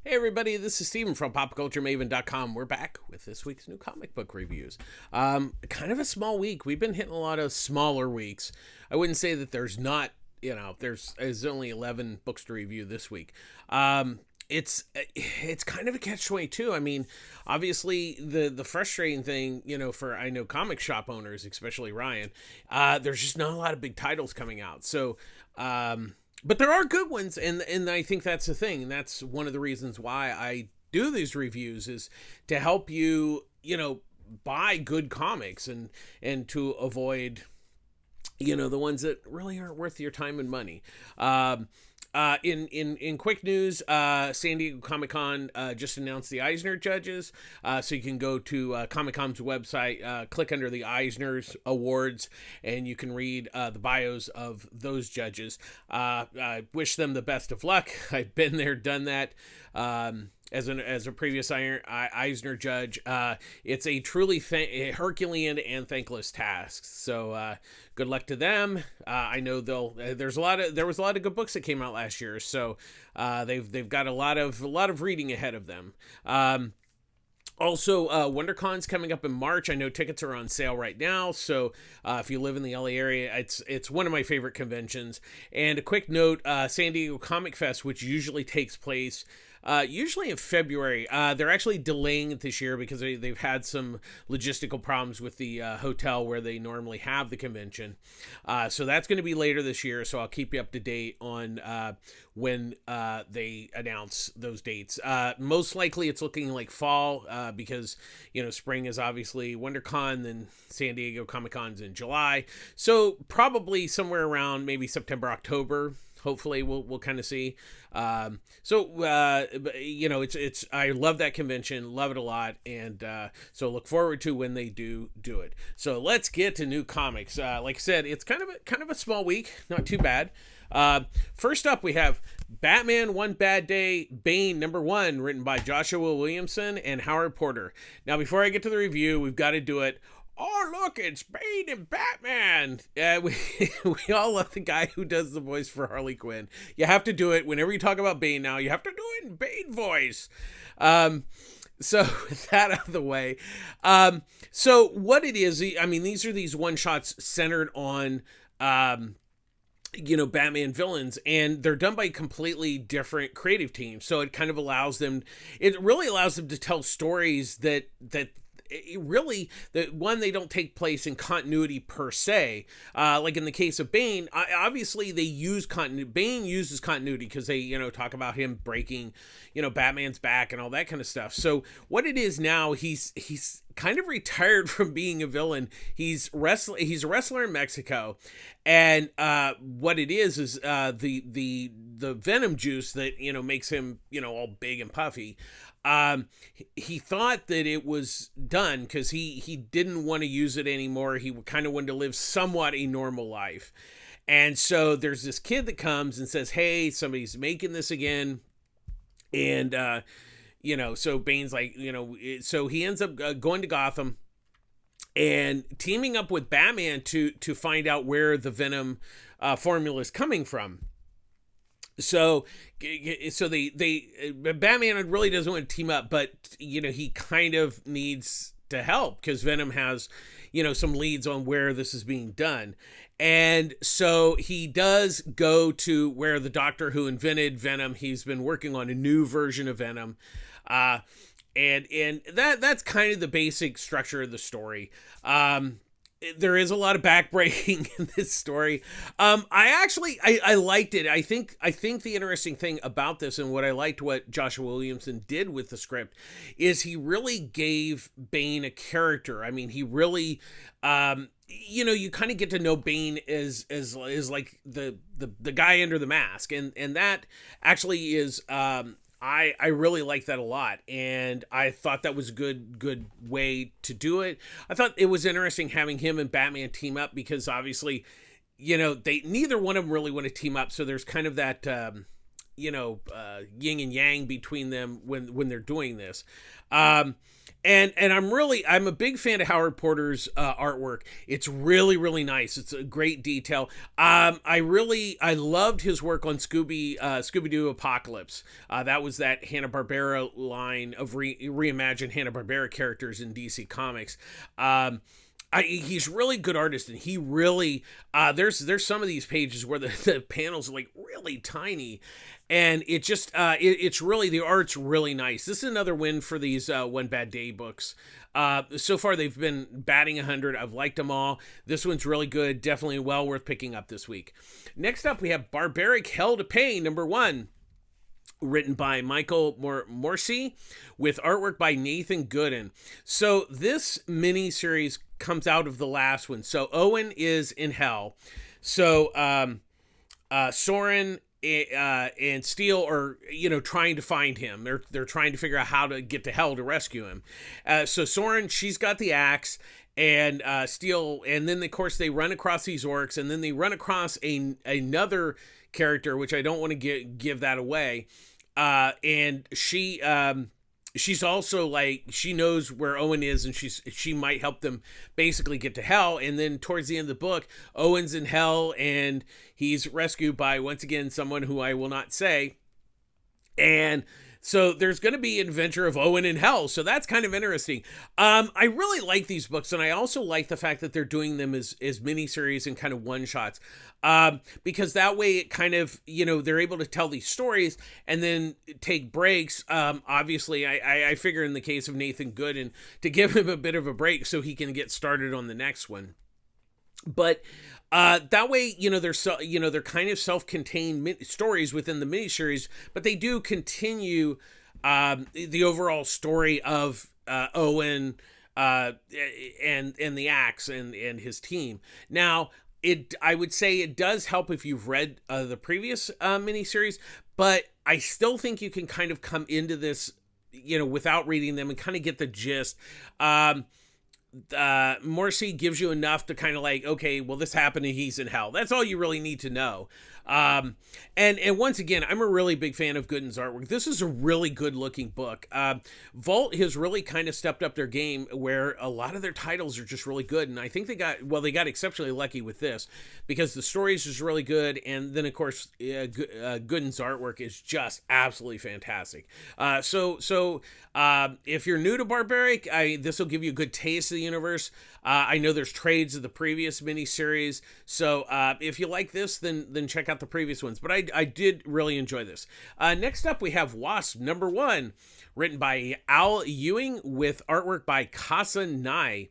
Hey everybody, this is Steven from PopCultureMaven.com. We're back with this week's new comic book reviews. Kind of a small week. We've been hitting a lot of smaller weeks. I wouldn't say that there's not, there's only 11 books to review this week. It's kind of a catch-22. I mean, obviously the frustrating thing, for I know comic shop owners, especially Ryan, there's just not a lot of big titles coming out. So, but there are good ones, and I think that's the thing. And that's one of the reasons why I do these reviews is to help you, buy good comics and to avoid, the ones that really aren't worth your time and money. In quick news, San Diego Comic-Con just announced the Eisner judges, so you can go to Comic-Con's website, click under the Eisner's Awards, and you can read the bios of those judges. I wish them the best of luck. I've been there, done that. As a previous Eisner judge, it's a truly Herculean and thankless task. So good luck to them. I know there was a lot of good books that came out last year, so they've got a lot of reading ahead of them. Also, WonderCon's coming up in March. I know tickets are on sale right now, so if you live in the LA area, it's one of my favorite conventions. And a quick note, San Diego Comic Fest, which usually takes place usually in February. They're actually delaying it this year because they've had some logistical problems with the hotel where they normally have the convention. So that's going to be later this year, so I'll keep you up to date on when they announce those dates. Most likely it's looking like fall because, spring is obviously WonderCon, then San Diego Comic-Con's in July. So probably somewhere around maybe September, October. Hopefully we'll kind of see. It's I love that convention, love it a lot, and so look forward to when they do it. So let's get to new comics. Like I said, it's kind of a small week, not too bad. First up, we have Batman One Bad Day Bane #1, written by Joshua Williamson and Howard Porter. Now, before I get to the review, we've got to do it. Oh, look, it's Bane and Batman. We all love the guy who does the voice for Harley Quinn. You have to do it. Whenever you talk about Bane now, you have to do it in Bane voice. So with that out of the way. So what it is, I mean, these are these one-shots centered on, Batman villains, and they're done by completely different creative teams. So it kind of really allows them to tell stories that really, they don't take place in continuity per se. Like in the case of Bane, obviously they use continuity. Bane uses continuity because they, talk about him breaking, Batman's back and all that kind of stuff. So what it is now, he's kind of retired from being a villain. He's a wrestler in Mexico, and what it is the venom juice that makes him all big and puffy. He thought that it was done because he didn't want to use it anymore. He kind of wanted to live somewhat a normal life. And so there's this kid that comes and says, hey, somebody's making this again. And, so Bane's like, so he ends up going to Gotham and teaming up with Batman to find out where the venom formula is coming from. So Batman really doesn't want to team up, but he kind of needs to help because Venom has some leads on where this is being done, and so he does go to where the doctor who invented Venom. He's been working on a new version of Venom, and that's kind of the basic structure of the story. There is a lot of backbreaking in this story. I liked it. I think the interesting thing about this, and what I liked what Joshua Williamson did with the script, is he really gave Bane a character. I mean, he really, you kind of get to know Bane as like the guy under the mask, and that actually is, I really like that a lot, and I thought that was a good way to do it. I thought it was interesting having him and Batman team up because obviously, they neither one of them really want to team up, so there's kind of that yin and yang between them when they're doing this. And I'm a big fan of Howard Porter's artwork. It's really, really nice. It's a great detail. I loved his work on Scooby-Doo Apocalypse. That was that Hanna-Barbera line of reimagined Hanna-Barbera characters in DC Comics. He's really good artist, and he really there's some of these pages where the panels are like really tiny, and it's really, the art's really nice. This is another win for these One Bad Day books. So far they've been batting 100. I've liked them all. This one's really good, definitely well worth picking up this week. Next up we have Barbaric Hell to Pay #1. Written by Michael Morsi with artwork by Nathan Gooden. So this mini-series comes out of the last one. So Owen is in hell. So Soren and Steel are, trying to find him. They're trying to figure out how to get to hell to rescue him. So Soren, she's got the axe, and Steel, and then of course they run across these orcs, and then they run across another character, which I don't want to give that away. And she's also like, she knows where Owen is, and she might help them basically get to hell. And then towards the end of the book, Owen's in hell, and he's rescued by, once again, someone who I will not say. And so there's going to be an adventure of Owen in hell. So that's kind of interesting. I really like these books, and I also like the fact that they're doing them as miniseries and kind of one-shots. Because that way it kind of, they're able to tell these stories and then take breaks. Obviously, I figure in the case of Nathan Gooden, to give him a bit of a break so he can get started on the next one. But that way, they're kind of self-contained stories within the miniseries, but they do continue the overall story of Owen and the Axe and his team. Now, I would say it does help if you've read the previous miniseries, but I still think you can kind of come into this, without reading them and kind of get the gist. Morsi gives you enough to kind of like, okay, well, this happened and he's in hell. That's all you really need to know. And once again, I'm a really big fan of Gooden's artwork. This is a really good looking book. Vault has really kind of stepped up their game, where a lot of their titles are just really good. And I think they got exceptionally lucky with this, because the stories is really good. And then of course, Gooden's artwork is just absolutely fantastic. So if you're new to Barbaric, this will give you a good taste of the universe. I know there's trades of the previous miniseries, so if you like this, then check out the previous ones. But I did really enjoy this. Next up, we have Wasp #1, written by Al Ewing with artwork by Casa Nye.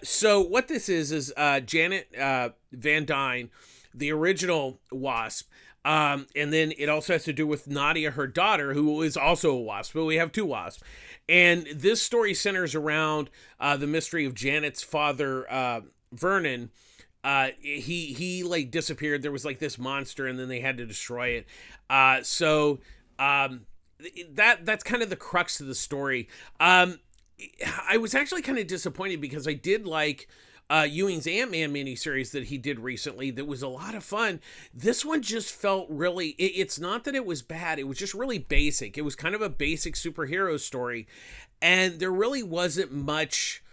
So what this is Janet Van Dyne, the original Wasp. And then it also has to do with Nadia, her daughter, who is also a Wasp, but we have two Wasps. And this story centers around the mystery of Janet's father, Vernon. He like disappeared. There was like this monster, and then they had to destroy it. That's kind of the crux of the story. I was actually kind of disappointed, because I did like Ewing's Ant-Man miniseries that he did recently. That was a lot of fun. This one just felt really, it's not that it was bad, it was just really basic. It was kind of a basic superhero story, and there really wasn't much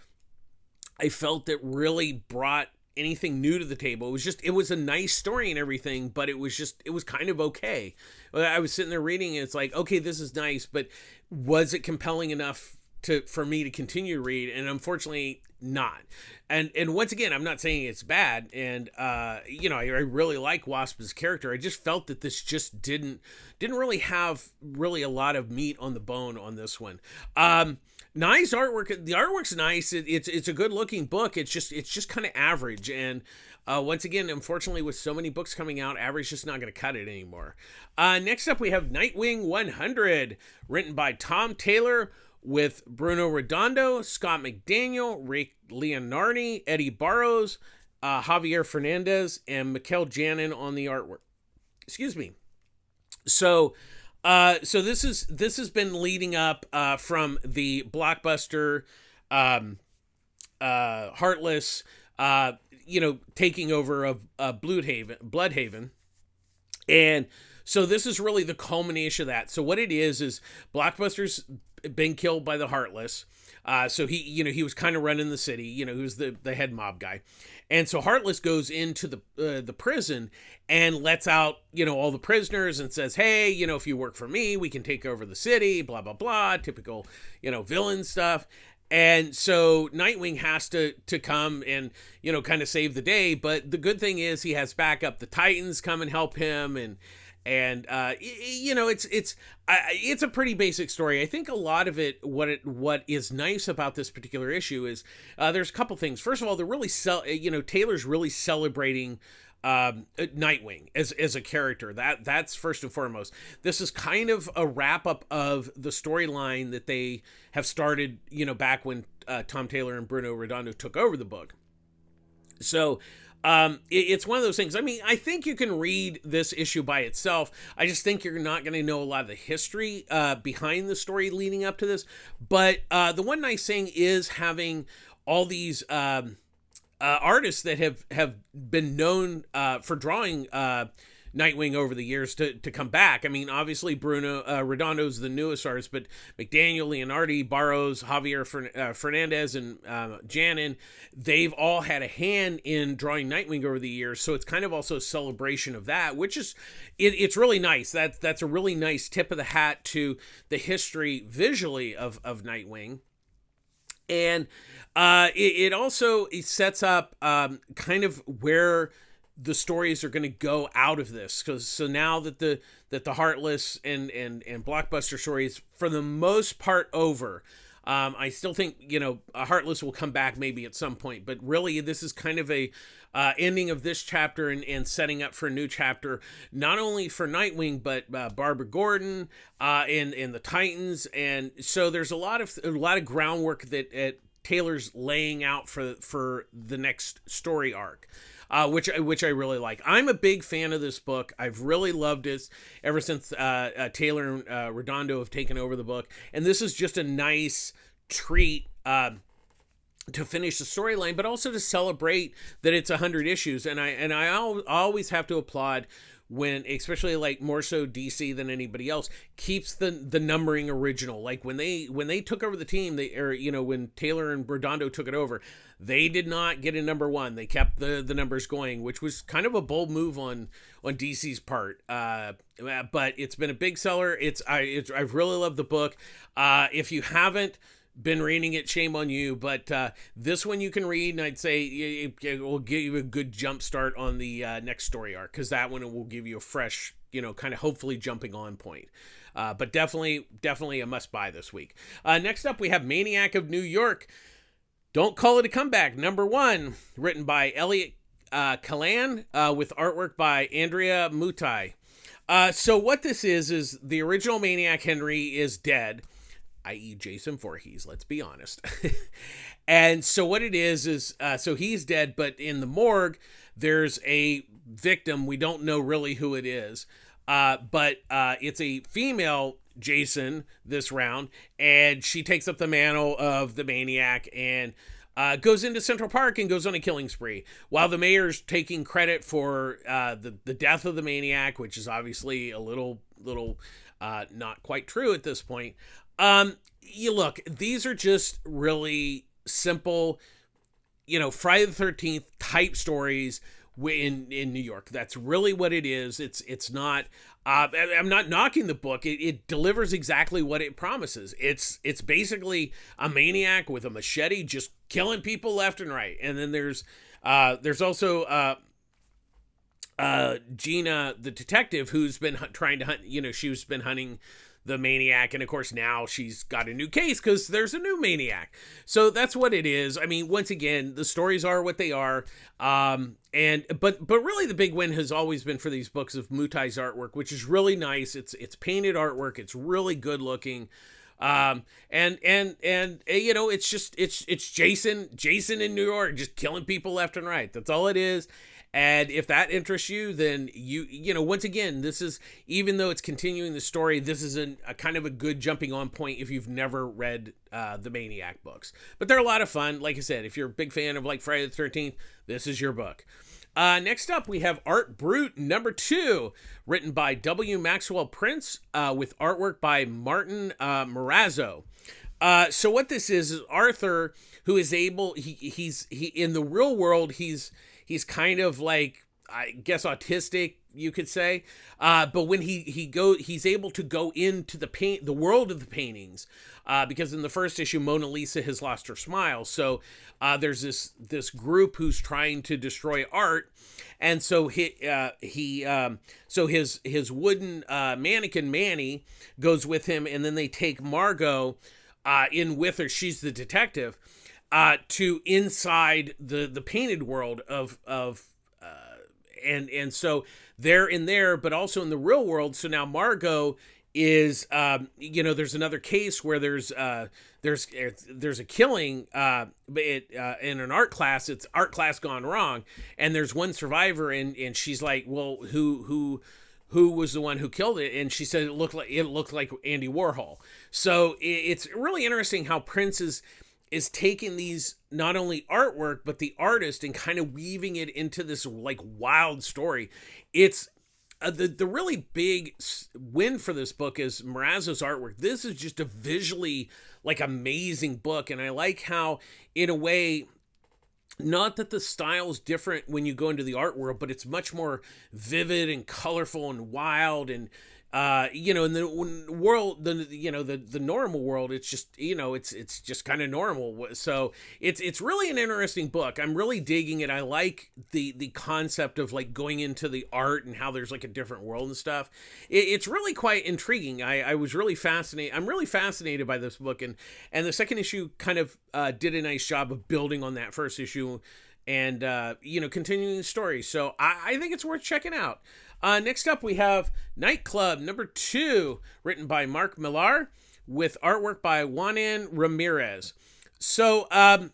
I felt that really brought anything new to the table. It was a nice story and everything, but it was kind of okay. I was sitting there reading, and it's like, okay, this is nice, but was it compelling enough for me to continue to read? And unfortunately not. And once again, I'm not saying it's bad, and I really like Wasp's character. I just felt that this just didn't really have really a lot of meat on the bone on this one. Nice artwork. The artwork's nice. It's a good looking book. It's just kind of average. And once again, unfortunately, with so many books coming out, average just not going to cut it anymore. Next up, we have Nightwing 100, written by Tom Taylor, with Bruno Redondo, Scott McDaniel, Rick Leonardi, Eddie Barrows, Javier Fernandez, and Mikkel Janin on the artwork. Excuse me. So this has been leading up from the blockbuster Heartless, taking over of Bloodhaven, and So this is really the culmination of that. So what it is Blockbuster's been killed by the Heartless. So he was kind of running the city. He was the head mob guy. And so Heartless goes into the prison and lets out, all the prisoners and says, hey, if you work for me, we can take over the city, blah, blah, blah, typical, villain stuff. And so Nightwing has to come and, kind of save the day. But the good thing is he has backup. The Titans come and help him. And it's a pretty basic story. I think a lot of it, what is nice about this particular issue is there's a couple things. First of all, they're really Taylor's really celebrating Nightwing as a character. That's first and foremost. This is kind of a wrap up of the storyline that they have started, back when Tom Taylor and Bruno Redondo took over the book. So it's one of those things. I mean, I think you can read this issue by itself. I just think you're not going to know a lot of the history behind the story leading up to this. But the one nice thing is having all these artists that have been known for drawing Nightwing over the years to come back. I mean, obviously Bruno Redondo's the newest artist, but McDaniel, Leonardi, Barros, Javier Fernandez, and Janin, they've all had a hand in drawing Nightwing over the years. So it's kind of also a celebration of that, which is it's really nice. That's a really nice tip of the hat to the history visually of Nightwing. And it also sets up kind of where the stories are going to go out of this, because so now that the Heartless and Blockbuster stories for the most part over, I still think a Heartless will come back maybe at some point, but really this is kind of a ending of this chapter and setting up for a new chapter, not only for Nightwing but Barbara Gordon and the Titans, and so there's a lot of groundwork that Taylor's laying out for the next story arc. Which I really like. I'm a big fan of this book. I've really loved it ever since Taylor and Redondo have taken over the book. And this is just a nice treat to finish the storyline, but also to celebrate that it's 100 issues. And I always have to applaud when, especially like more so DC than anybody else, keeps the numbering original. Like when they took over the team, when Taylor and Redondo took it over, they did not get a number one. They kept the numbers going, which was kind of a bold move on DC's part. But it's been a big seller. I've really loved the book. If you haven't been reading it, shame on you, but this one you can read, and I'd say it will give you a good jump start on the next story arc, because that one will give you a fresh, kind of hopefully jumping on point. But definitely a must buy this week. Next up, we have Maniac of New York. Don't Call It a Comeback, number 1, written by Elliot Kalan with artwork by Andrea Mutai. So what this is the original Maniac Henry is dead, i.e. Jason Voorhees, let's be honest. And so what it is so he's dead, but in the morgue, there's a victim. We don't know really who it is, but it's a female Jason this round, and she takes up the mantle of the Maniac and goes into Central Park and goes on a killing spree, while the mayor's taking credit for the death of the Maniac, which is obviously a little not quite true at this point. Look, these are just really simple, Friday the 13th type stories in New York. That's really what it is. It's not, I'm not knocking the book. It delivers exactly what it promises. It's basically a maniac with a machete just killing people left and right. And then there's also Gina, the detective, who's been trying to hunt, she's been hunting the Maniac, and of course now she's got a new case because there's a new Maniac. So that's what it is. I mean, once again, the stories are what they are. But really the big win has always been for these books of Mutai's artwork, which is really nice. It's painted artwork. It's really good looking. It's Jason in New York, just killing people left and right. That's all it is. And if that interests you, then once again, this is, even though it's continuing the story, this is a kind of a good jumping on point if you've never read the Maniac books. But they're a lot of fun. Like I said, if you're a big fan of like Friday the 13th, this is your book. Next up, we have Art Brut #2, written by W. Maxwell Prince, with artwork by Martin Morazzo. So what this is Arthur, who is able, he's in the real world, he's kind of like, I guess, autistic, you could say. But when he's able to go into the world of the paintings, because in the first issue, Mona Lisa has lost her smile. So there's this group who's trying to destroy art, and so so his wooden mannequin Manny goes with him, and then they take Margot in with her. She's the detective, to inside the painted world of and so they're in there, but also in the real world. So now Margot is, there's another case where there's a killing, in an art class. It's art class gone wrong, and there's one survivor, and she's like, well, who was the one who killed it? And she said it looked like Andy Warhol. So it's really interesting how Prince is taking these, not only artwork, but the artist, and kind of weaving it into this like wild story. It's the really big win for this book is Morazzo's artwork. This is just a visually like amazing book. And I like how, in a way, not that the style's different when you go into the art world, but it's much more vivid and colorful and wild. And in the world, the normal world, it's just, it's just kind of normal. So it's really an interesting book. I'm really digging it. I like the concept of like going into the art and how there's like a different world and stuff. It's really quite intriguing. I was really fascinated. I'm really fascinated by this book, and the second issue kind of did a nice job of building on that first issue, and continuing the story. So I think it's worth checking out. Next up, we have Nightclub #2, written by Mark Millar, with artwork by Juanan Ramirez. So, the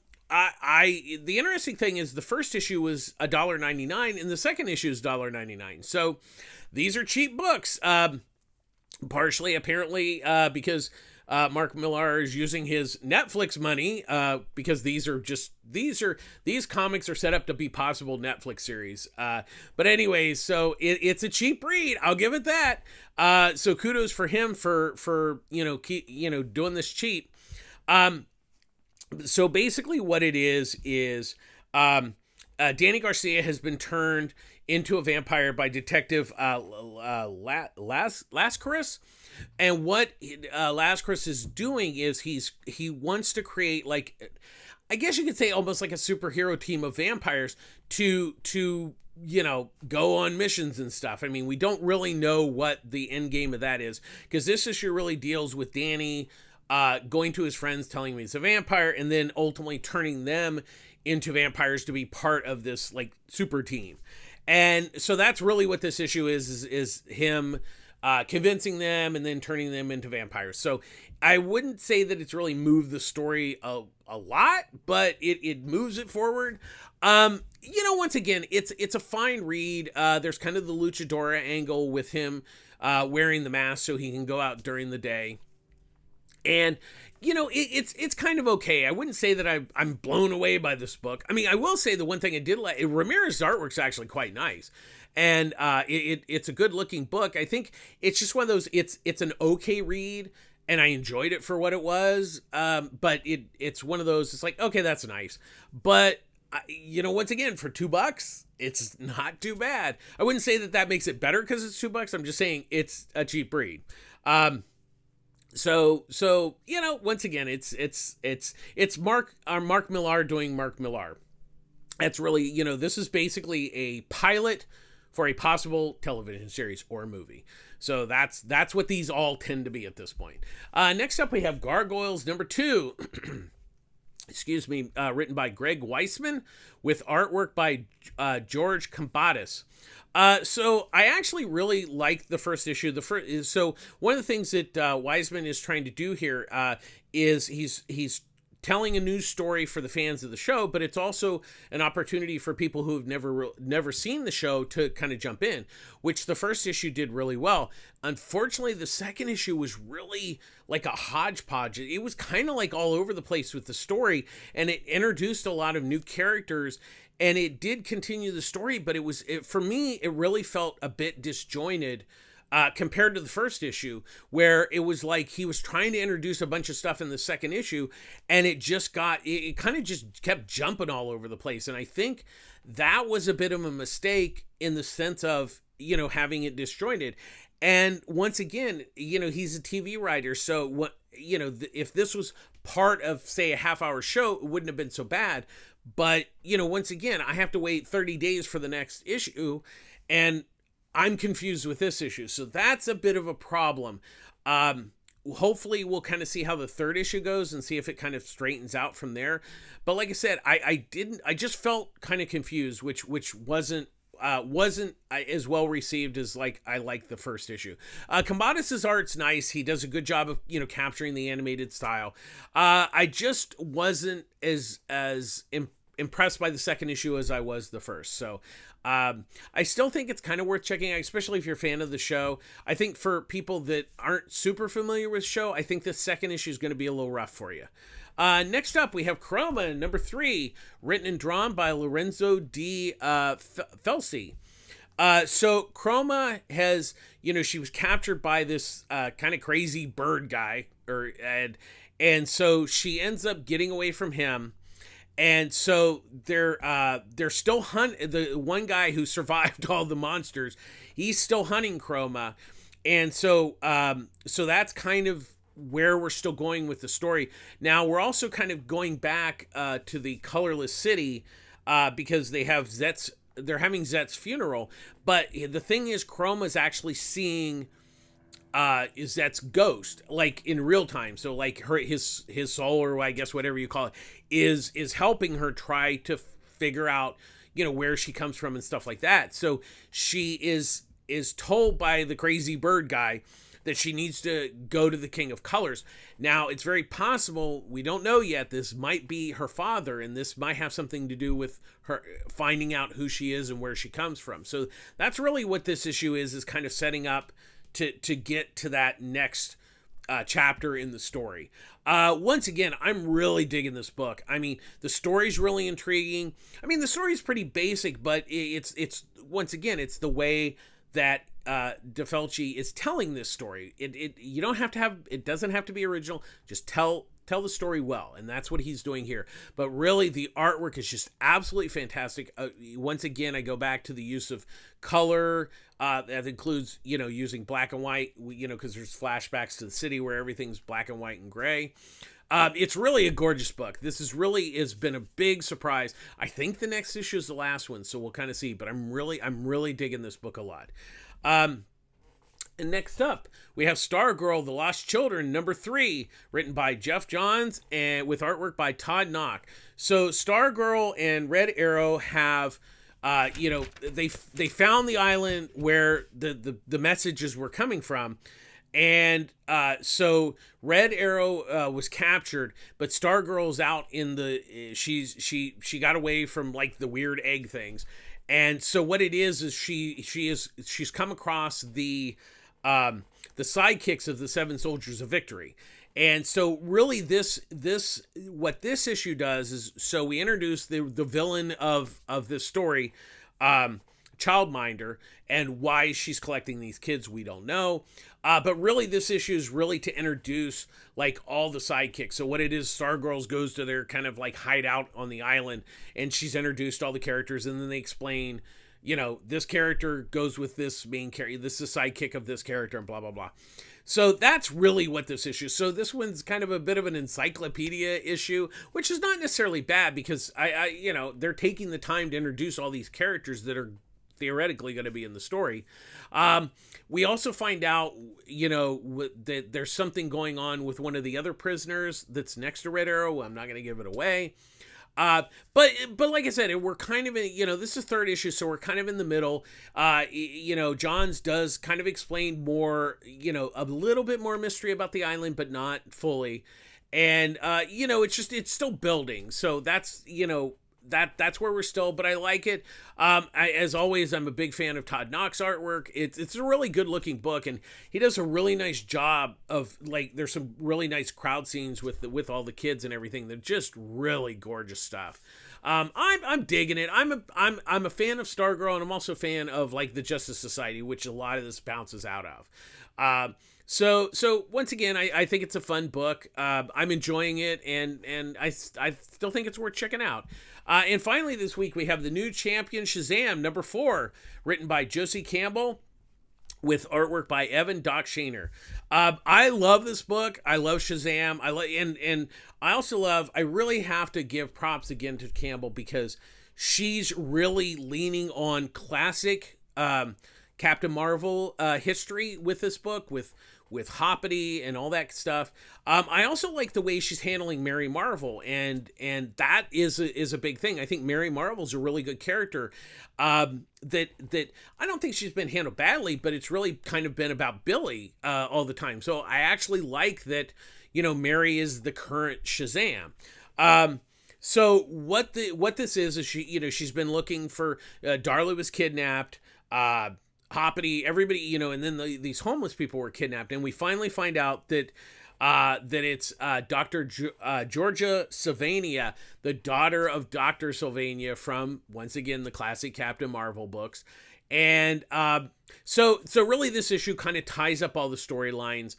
interesting thing is the first issue was $1.99, and the second issue is $1.99. So, these are cheap books. Partially, apparently, because Mark Millar is using his Netflix money, because these comics are set up to be possible Netflix series. But anyways, so it's a cheap read. I'll give it that. So kudos for him for doing this cheap. So basically what it is Danny Garcia has been turned into a vampire by Detective Lascaris. And what Lascaris is doing is he wants to create, like, I guess you could say almost like a superhero team of vampires to go on missions and stuff. I mean, we don't really know what the end game of that is, because this issue really deals with Danny going to his friends, telling him he's a vampire, and then ultimately turning them into vampires to be part of this like super team. And so that's really what this issue is him convincing them and then turning them into vampires. So I wouldn't say that it's really moved the story a lot, but it moves it forward. Once again, it's a fine read. There's kind of the luchadora angle with him wearing the mask so he can go out during the day. And, it's kind of okay. I wouldn't say that I'm blown away by this book. I mean, I will say the one thing I did like, Ramirez's artwork's actually quite nice. And it's a good looking book. I think it's just one of those, it's an okay read, and I enjoyed it for what it was. But it's one of those, it's like, okay, that's nice. But, once again, for $2, it's not too bad. I wouldn't say that makes it better because it's $2. I'm just saying it's a cheap read. So once again, it's Mark Millar doing Mark Millar. That's really, this is basically a pilot for a possible television series or movie. So that's what these all tend to be at this point. Next up, we have Gargoyles #2. Excuse me, written by Greg Weisman, with artwork by George Combatis. So I actually really liked the first issue. So one of the things that Weisman is trying to do here is he's telling a new story for the fans of the show, but it's also an opportunity for people who have never seen the show to kind of jump in, which the first issue did really well. Unfortunately, the second issue was really like a hodgepodge. It was kind of like all over the place with the story, and it introduced a lot of new characters, and it did continue the story, but for me, it really felt a bit disjointed compared to the first issue, where it was like he was trying to introduce a bunch of stuff in the second issue, and it kind of just kept jumping all over the place. And I think that was a bit of a mistake in the sense of, having it disjointed. And once again, he's a TV writer, so what, if this was part of, say, a half-hour show, it wouldn't have been so bad. But, once again, I have to wait 30 days for the next issue, and I'm confused with this issue. So that's a bit of a problem. Hopefully we'll kind of see how the third issue goes and see if it kind of straightens out from there. But like I said, I just felt kind of confused, which wasn't as well received as I like the first issue. Combatus's art's nice. He does a good job of, capturing the animated style. I just wasn't as impressed by the second issue as I was the first. So I still think it's kind of worth checking out, especially if you're a fan of the show. I think for people that aren't super familiar with the show, I think the second issue is going to be a little rough for you. Next up, we have Kroma, number 3, written and drawn by Lorenzo D. Felsi. So Kroma has, she was captured by this kind of crazy bird guy, and so she ends up getting away from him. And so they're still hunting the one guy who survived all the monsters. He's still hunting Kroma, and so that's kind of where we're still going with the story. Now we're also kind of going back to the colorless city because they're having Zet's funeral. But the thing is, Chroma's actually seeing is Zet's ghost, like in real time. So like his soul, or I guess whatever you call it, is helping her try to figure out, where she comes from and stuff like that. So she is told by the crazy bird guy that she needs to go to the King of Colors. Now, it's very possible, we don't know yet, this might be her father, and this might have something to do with her finding out who she is and where she comes from. So that's really what this issue is kind of setting up to get to that next chapter in the story. Once again, I'm really digging this book. I mean, the story's really intriguing. I mean, the story's pretty basic, but it's once again, it's the way that DeFelci is telling this story. You don't have to have, it doesn't have to be original. Just tell the story well, and that's what he's doing here. But really, the artwork is just absolutely fantastic. Once again, I go back to the use of color. That includes, using black and white, because there's flashbacks to the city where everything's black and white and gray. It's really a gorgeous book. This has been a big surprise. I think the next issue is the last one, so we'll kind of see. But I'm really digging this book a lot. And next up, we have Stargirl, The Lost Children, number 3, written by Jeff Johns and with artwork by Todd Knock. So Stargirl and Red Arrow have, they found the island where the messages were coming from. And so Red Arrow was captured, but Stargirl's out in she got away from like the weird egg things. And so what it is she's come across the sidekicks of the Seven Soldiers of Victory. And so really what this issue does is, so we introduce the villain of this story, Childminder, and why she's collecting these kids, we don't know. But really this issue is really to introduce like all the sidekicks. So what it is, Stargirl goes to their kind of like hideout on the island, and she's introduced all the characters, and then they explain, this character goes with this main character, this is a sidekick of this character, and blah, blah, blah. So that's really what this issue is. So this one's kind of a bit of an encyclopedia issue, which is not necessarily bad, because they're taking the time to introduce all these characters that are theoretically going to be in the story. We also find out, that there's something going on with one of the other prisoners that's next to Red Arrow. I'm not going to give it away. But like I said, we're kind of in, this is third issue, so we're kind of in the middle. Johns does kind of explain more, a little bit more mystery about the island, but not fully. And, it's still building. So that's, that's where we're still, but I like it. As always, I'm a big fan of Todd Knock's artwork. It's a really good looking book, and he does a really nice job of there's some really nice crowd scenes with all the kids and everything. They're just really gorgeous stuff. I'm digging it. I'm a fan of Stargirl, and I'm also a fan of like the Justice Society, which a lot of this bounces out of. So once again, I think it's a fun book. I'm enjoying it, and I still think it's worth checking out. And finally, this week we have the new champion Shazam #4, written by Josie Campbell, with artwork by Evan Doc Shaner. I love this book. I love Shazam. And I also love. I really have to give props again to Campbell, because she's really leaning on classic Captain Marvel history with this book, with Hoppity and all that stuff. I also like the way she's handling Mary Marvel, and that is a big thing. I think Mary Marvel's a really good character. That I don't think she's been handled badly, but it's really kind of been about Billy all the time. So I actually like that. Mary is the current Shazam. So what this is she's been looking for. Darla was kidnapped. Hoppity, everybody, and then these homeless people were kidnapped, and we finally find out that it's Dr. Georgia Sylvania, the daughter of Dr. Sylvania from, once again, the classic Captain Marvel books. And so really this issue kind of ties up all the storylines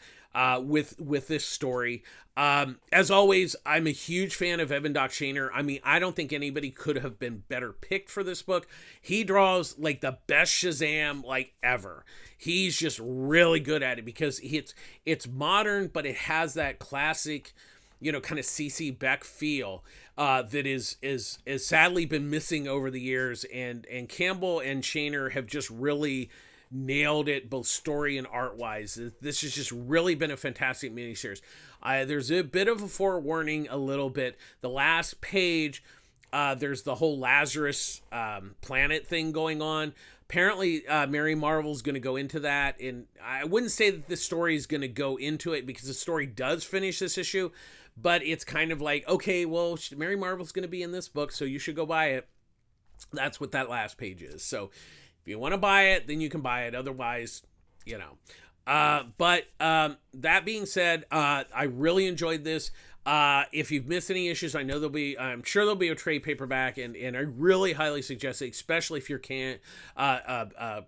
with this story. As always, I'm a huge fan of Evan Doc Shaner. I mean, I don't think anybody could have been better picked for this book. He draws like the best Shazam like ever. He's just really good at it, because it's modern, but it has that classic, kind of CC Beck feel that is sadly been missing over the years. And Campbell and Shaner have just really nailed it, both story and art wise. This has just really been a fantastic miniseries. There's a bit of a forewarning, a little bit. The last page, there's the whole Lazarus planet thing going on. Apparently, Mary Marvel's going to go into that, and I wouldn't say that this story is going to go into it, because the story does finish this issue, but it's kind of like, okay, well, Mary Marvel's going to be in this book, so you should go buy it. That's what that last page is. So if you want to buy it, then you can buy it. Otherwise, But that being said, I really enjoyed this. If you've missed any issues, I'm sure there'll be a trade paperback, and I really highly suggest it, especially if you're a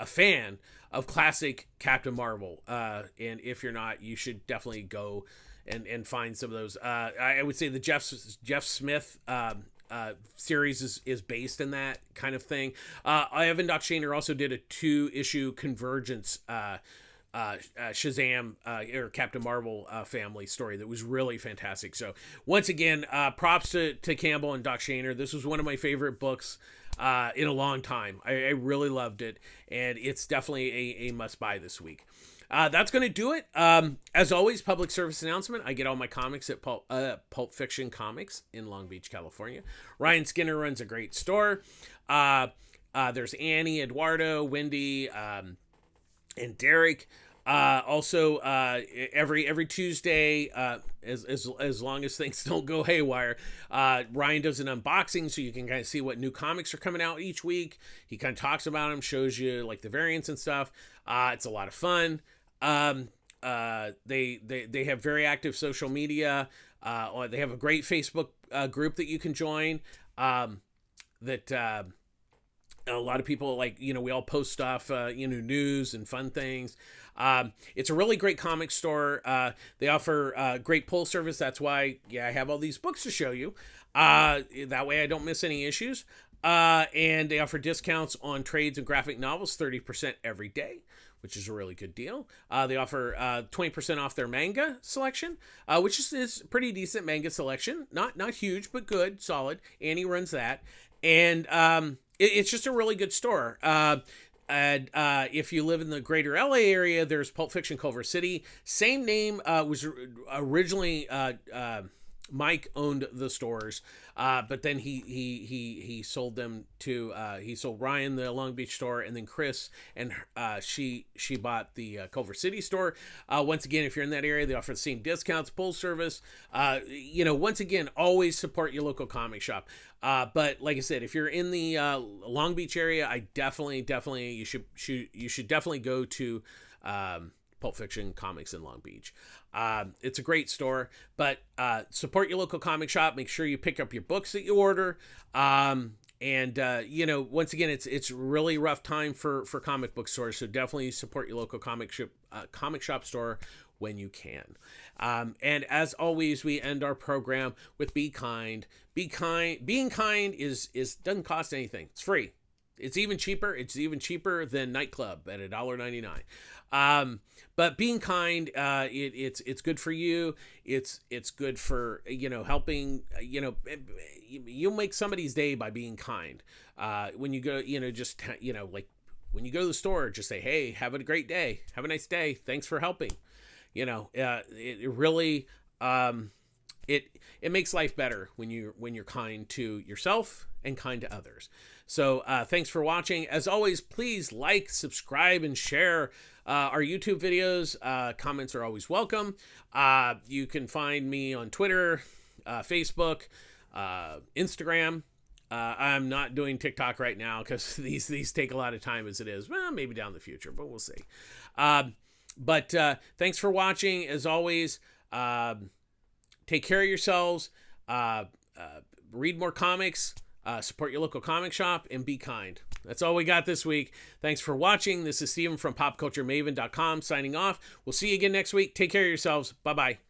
fan of classic Captain Marvel. And if you're not, you should definitely go and find some of those. I would say the Jeff Smith series is based in that kind of thing. Evan Doc Shaner also did a 2-issue Convergence Shazam or Captain Marvel family story that was really fantastic. So once again, props to Campbell and Doc Shaner. This was one of my favorite books in a long time. I really loved it, and it's definitely a must buy this week. That's going to do it. As always, public service announcement. I get all my comics at Pulp Fiction Comics in Long Beach, California. Ryan Skinner runs a great store. There's Annie, Eduardo, Wendy, and Derek. Also, every Tuesday, as long as things don't go haywire, Ryan does an unboxing, so you can kind of see what new comics are coming out each week. He kind of talks about them, shows you like the variants and stuff. It's a lot of fun. They have very active social media. They have a great Facebook group that you can join. A lot of people we all post stuff, news and fun things. It's a really great comic store. They offer great pull service. That's why, I have all these books to show you. That way I don't miss any issues. And they offer discounts on trades and graphic novels, 30% every day, which is a really good deal. They offer 20% off their manga selection, which is pretty decent manga selection. Not huge, but good, solid. Annie runs that. And it's just a really good store. And if you live in the greater LA area, there's Pulp Fiction Culver City. Same name, was originally Mike owned the stores, but then he sold them to he sold Ryan the Long Beach store, and then Chris and she bought the Culver City store. Once again, if you're in that area, they offer the same discounts, pull service. Once again, always support your local comic shop. But like I said, if you're in the Long Beach area, I definitely you should definitely go to Pulp Fiction Comics in Long Beach. It's a great store, but support your local comic shop. Make sure you pick up your books that you order. And once again, it's really rough time for comic book stores, so definitely support your local comic shop store when you can. And as always, we end our program with be kind. Be kind. Being kind is doesn't cost anything. It's free. It's even cheaper. It's even cheaper than Nightclub at $1.99. But being kind, it's good for you. It's good for, helping, you'll make somebody's day by being kind. When you go, like when you go to the store, just say, hey, have a great day. Have a nice day. Thanks for helping. It really, it makes life better when you're kind to yourself and kind to others. So thanks for watching. As always, please like, subscribe, and share our YouTube videos. Comments are always welcome. You can find me on Twitter, Facebook, Instagram. I'm not doing TikTok right now because these take a lot of time as it is. Well, maybe down the future, but we'll see. But thanks for watching. As always, take care of yourselves. Read more comics. Support your local comic shop and be kind. That's all we got this week. Thanks for watching. This is Steven from PopCultureMaven.com signing off. We'll see you again next week. Take care of yourselves. Bye-bye.